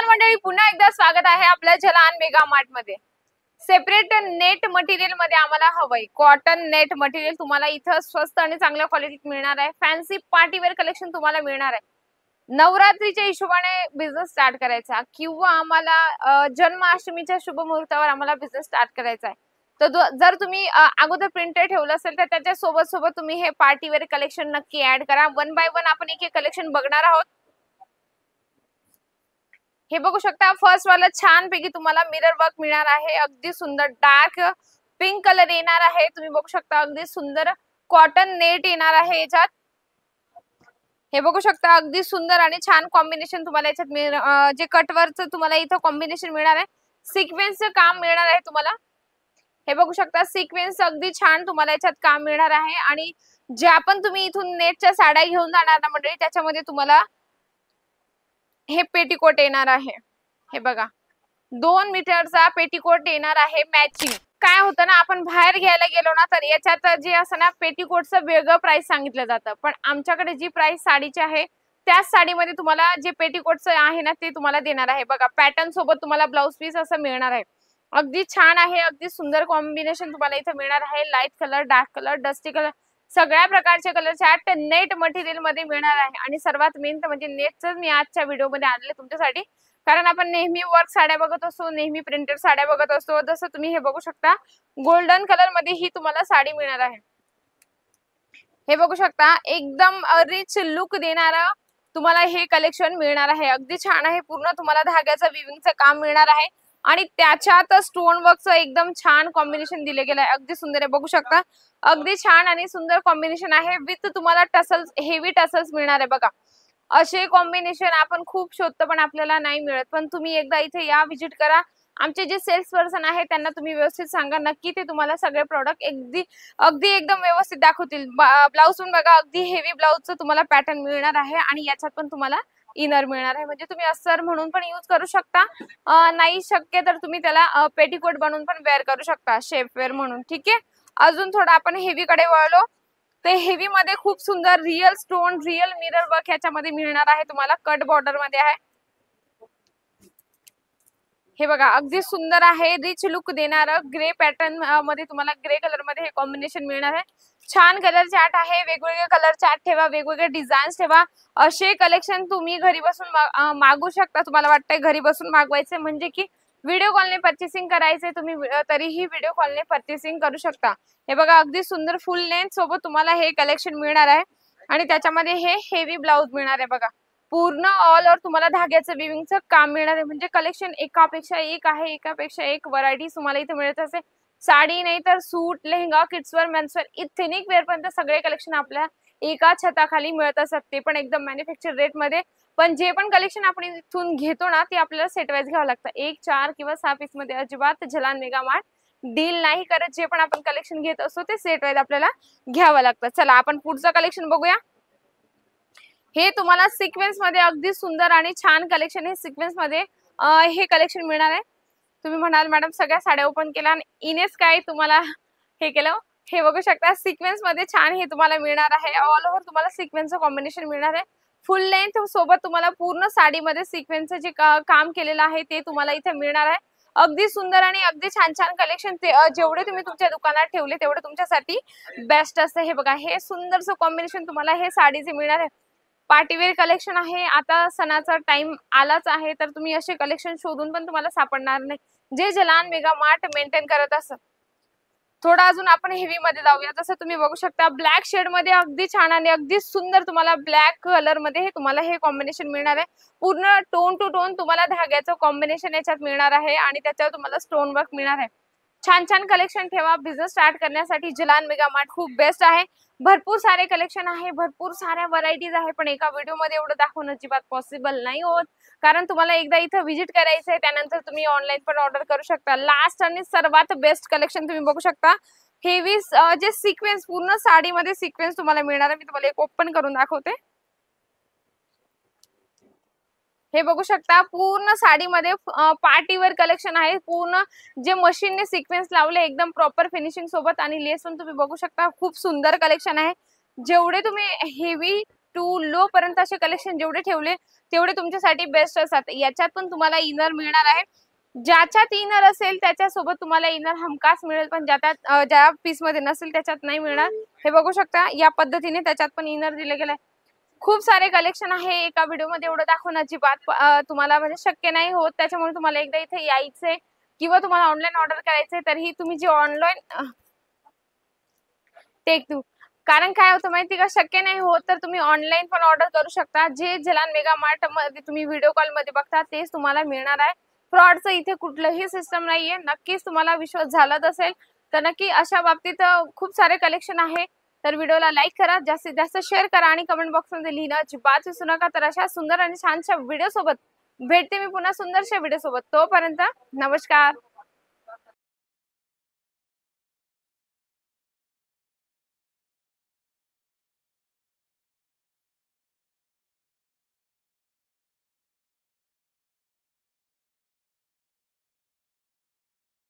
नमस्कार मंडळी, पुन्हा एकदा स्वागत आहे आपल्या जलान मेगा मार्ट मध्ये। सेपरेट नेट मटेरियल मध्ये आम्हाला हवंय कॉटन नेट मटेरियल तुम्हाला इथं स्वस्त आणि चांगल्या क्वालिटीत मिळणार आहे। फॅन्सी पार्टीवेअर कलेक्शन तुम्हाला मिळणार आहे। नवरात्रीच्या हिशोबाने बिझनेस स्टार्ट करायचा किंवा आम्हाला जन्माष्टमीच्या शुभ मुहूर्तावर आम्हाला बिझनेस स्टार्ट करायचा आहे, तर जर तुम्ही अगोदर प्रिंटेड ठेवलं असेल तर त्याच्या सोबत तुम्ही हे पार्टीवेअर कलेक्शन नक्की ऍड करा। वन बाय वन आपण एक कलेक्शन बघणार आहोत। हे बघू शकता, फर्स्ट वाला छान पैकी तुम्हाला मिरर वर्क मिळणार आहे। अगदी सुंदर डार्क पिंक कलर येणार आहे। तुम्ही बघू शकता अगदी सुंदर कॉटन नेट येणार आहे याच्यात। हे बघू शकता अगदी सुंदर आणि छान कॉम्बिनेशन तुम्हाला याच्यात जे कटवर्कचं तुम्हाला इथं कॉम्बिनेशन मिळणार आहे। सिक्वेन्सचं काम मिळणार आहे तुम्हाला। हे बघू शकता सिक्वेन्स अगदी छान तुम्हाला याच्यात काम मिळणार आहे। आणि ज्या पण तुम्ही इथून नेटच्या साड्या घेऊन जाणार ना मंडळी, त्याच्यामध्ये तुम्हाला हे पेटीकोट येणार आहे। हे बघा 2 मीटरचा पेटीकोट येणार आहे मॅचिंग। काय होतं ना, आपण बाहेर घ्यायला गेलो ना तर याच्यात जे असं ना पेटीकोटचं वेगळं प्राइस सांगितलं जातं, पण आमच्याकडे जी प्राइस साडीची आहे त्याच साडीमध्ये तुम्हाला जे पेटीकोटचं आहे ना ते तुम्हाला देणार आहे। बघा पॅटर्न सोबत तुम्हाला ब्लाउज पीस असं मिळणार आहे। अगदी छान आहे, अगदी सुंदर कॉम्बिनेशन तुम्हाला इथे मिळणार आहे। Light colour, dark colour, dusty colour, सगळ्या प्रकारचे कलर चार्ट नेट मटेरियल मध्ये मिळणार आहे। आणि सर्वात मेन तर म्हणजे नेटच मी आजच्या व्हिडिओ मध्ये आणले तुमच्यासाठी, कारण आपण नेहमी वर्क साड्या बघत असतो, नेहमी प्रिंटेड साड्या बघत असतो। जसं तुम्ही हे बघू शकता गोल्डन कलर मध्ये ही तुम्हाला साडी मिळणार आहे। हे बघू शकता एकदम रिच लुक देणारा तुम्हाला हे कलेक्शन मिळणार आहे। अगदी छान आहे, पूर्ण तुम्हाला धाग्याचं विविंगचं काम मिळणार आहे आणि त्याच्यात स्टोन वर्कचं एकदम छान कॉम्बिनेशन दिले गेलं आहे। अगदी सुंदर आहे, बघू शकता अगदी छान आणि सुंदर कॉम्बिनेशन आहे। विथ तुम्हाला टसल्स, हेवी टसल्स मिळणार आहे। बघा असे कॉम्बिनेशन आपण खूप शोधतो पण आपल्याला नाही मिळत, पण तुम्ही एकदा इथे या, विजिट करा। आमचे जे सेल्स पर्सन आहे त्यांना तुम्ही व्यवस्थित सांगा, नक्की ते तुम्हाला सगळे प्रोडक्ट अगदी एकदम व्यवस्थित दाखवतील। ब्लाउज पण बघा अगदी हेवी ब्लाउजचं तुम्हाला पॅटर्न मिळणार आहे आणि याच्यात पण तुम्हाला इनर मिळणार आहे, म्हणजे तुम्ही अस्तर म्हणून पण यूज करू शकता, नाही शक्य तर तुम्ही त्याला पेटीकोट बनवून पण वेअर करू शकता, शेप वेअर म्हणून। ठीक आहे, अजून थोडं आपण हेवी कडे वळलो ते हेवी मध्ये खूप सुंदर real stone, real mirror work याच्यामध्ये मिळणार आहे तुम्हाला। कट बॉर्डर मध्ये आहे, हे बघा अगदी सुंदर आहे, रिच लुक देणार ग्रे पॅटर्न मध्ये तुम्हाला ग्रे कलर मध्ये हे कॉम्बिनेशन मिळणार आहे। छान कलर चार्ट आहे, वेगवेगळे कलर चार्ट ठेवा, वेगवेगळे डिझाईन्स ठेवा। असे कलेक्शन तुम्ही घरी बसून मागू शकता। तुम्हाला वाटतंय घरी बसून मागवायचे म्हणजे की व्हिडिओ कॉलने पर्चेसिंग करायचे, तुम्ही तरीही व्हिडिओ कॉलने पर्चेसिंग करू शकता। हे बघा अगदी सुंदर फुल लेंथ सोबत तुम्हाला हे कलेक्शन मिळणार आहे आणि त्याच्यामध्ये हे हेवी ब्लाउज मिळणार आहे। बघा पूर्ण ऑल ओव्हर तुम्हाला धाग्याचं विविंगचं काम मिळणार आहे, म्हणजे कलेक्शन एकापेक्षा एक आहे, एकापेक्षा एक व्हरायटी तुम्हाला इथे मिळत असेल। साडी नाही तर सूट, lehenga, kidswear, menswear, ethnic wear पर्यंत सगळे कलेक्शन आपल्या एका छताखाली मिळत असतात, ते पण एकदम मॅन्युफॅक्चर रेट मध्ये। पण जे पण कलेक्शन आपण इथून घेतो ना ते आपल्याला सेट वाईज घ्यावं लागतं। 1, 4 किंवा 6 पीस मध्ये अजिबात जलान मेगा मार्ट डील नाही करत। जे पण आपण कलेक्शन घेत असतो ते सेट वाईज आपल्याला घ्यावं लागतं। चला आपण पुढचं कलेक्शन बघूया। हे तुम्हाला सिक्वेन्स मध्ये अगदी सुंदर आणि छान कलेक्शन, हे सिक्वेन्स मध्ये हे कलेक्शन मिळणार आहे। तुम्ही म्हणाल मॅडम सगळ्या साड्या ओपन केल्या आणि इनेच काय तुम्हाला हे केलं, हे बघू शकता सिक्वेन्स मध्ये छान हे तुम्हाला मिळणार आहे। ऑल ओव्हर तुम्हाला सिक्वेन्सचं कॉम्बिनेशन मिळणार आहे। फुल लेंथ सोबत तुम्हाला पूर्ण साडीमध्ये सिक्वेन्सचं जे काम केलेलं आहे ते तुम्हाला इथे मिळणार आहे। अगदी सुंदर आणि अगदी छान छान कलेक्शन, ते जेवढे तुम्ही तुमच्या दुकानात ठेवले तेवढे तुमच्यासाठी बेस्ट असतं। हे बघा हे सुंदरसं कॉम्बिनेशन तुम्हाला हे साडीचे मिळणार आहे। पार्टीवेअर कलेक्शन आहे, आता सणाचा टाइम आलाच आहे, तर तुम्ही असे कलेक्शन शोधून पण तुम्हाला सापडणार नाही जे जलान मेगा मार्ट मेंटेन करत असतं। थोडा अजून आपण हेवी मध्ये जाऊया। जसं तुम्ही बघू शकता ब्लॅक शेड मध्ये अगदी छान आणि अगदी सुंदर तुम्हाला ब्लॅक कलर मध्ये तुम्हाला हे कॉम्बिनेशन मिळणार आहे। पूर्ण टोन टू टोन तुम्हाला धाग्याचं कॉम्बिनेशन याच्यात मिळणार आहे आणि त्याच्यावर तुम्हाला स्टोन वर्क मिळणार आहे। छान छान कलेक्शन ठेवा, बिझनेस स्टार्ट करण्यासाठी जलान मेगा मार्ट खूप बेस्ट आहे। भरपूर सारे कलेक्शन आहे, भरपूर साऱ्या व्हरायटीज आहे, पण एका व्हिडिओ मध्ये एवढं दाखवणं अजिबात पॉसिबल नाही होत, कारण तुम्हाला एकदा इथं व्हिजिट करायचंय, त्यानंतर तुम्ही ऑनलाईन पण ऑर्डर करू शकता। लास्ट आणि सर्वात बेस्ट कलेक्शन तुम्ही बघू शकता, हेवी जे सिक्वेन्स, पूर्ण साडीमध्ये सिक्वेन्स तुम्हाला मिळणार आहे। मी तुम्हाला एक ओपन करून दाखवते। हे बघू शकता पूर्ण साडीमध्ये पार्टीवेअर कलेक्शन आहे। पूर्ण जे मशीनने सिक्वेन्स लावले एकदम प्रॉपर फिनिशिंग सोबत आणि लेस पण तुम्ही बघू शकता, खूप सुंदर कलेक्शन आहे। जेवढे तुम्ही हेवी टू लो पर्यंत असे कलेक्शन जेवढे ठेवले तेवढे तुमच्यासाठी बेस्ट असतात। याच्यात पण तुम्हाला इनर मिळणार आहे, ज्याच्यात इनर असेल त्याच्यासोबत तुम्हाला इनर हमखास मिळेल, पण ज्या पीस मध्ये नसेल त्याच्यात नाही मिळणार। हे बघू शकता या पद्धतीने त्याच्यात पण इनर दिले गेले। खूप सारे कलेक्शन आहे, एका व्हिडिओ मध्ये एवढं दाखवणं अजिबात तुम्हाला म्हणजे शक्य नाही होत, त्याच्यामुळे तुम्हाला एकदा इथे यायचंय किंवा तुम्हाला ऑनलाईन ऑर्डर करायचंय तरीही तुम्ही जे ऑनलाईन टेक टू, कारण काय होतं माहिती का, शक्य नाही होत तर तुम्ही ऑनलाईन पण ऑर्डर करू शकता। जे जलान मेगा मार्ट मध्ये तुम्ही व्हिडिओ कॉल मध्ये बघता तेच तुम्हाला मिळणार आहे। फ्रॉडचं इथे कुठलंही सिस्टम नाहीये। नक्कीच तुम्हाला विश्वास झालाच असेल तर नक्की अशा बाबतीत खूप सारे कलेक्शन आहे। तर व्हिडिओला लाईक करा, जास्तीत जास्त शेअर करा आणि कमेंट बॉक्स मध्ये लिहिणं अजिबात विसरू नका। तर अशा सुंदर आणि छानशा व्हिडिओ सोबत भेटते मी पुन्हा सुंदरशा व्हिडिओ सोबत, तोपर्यंत नमस्कार।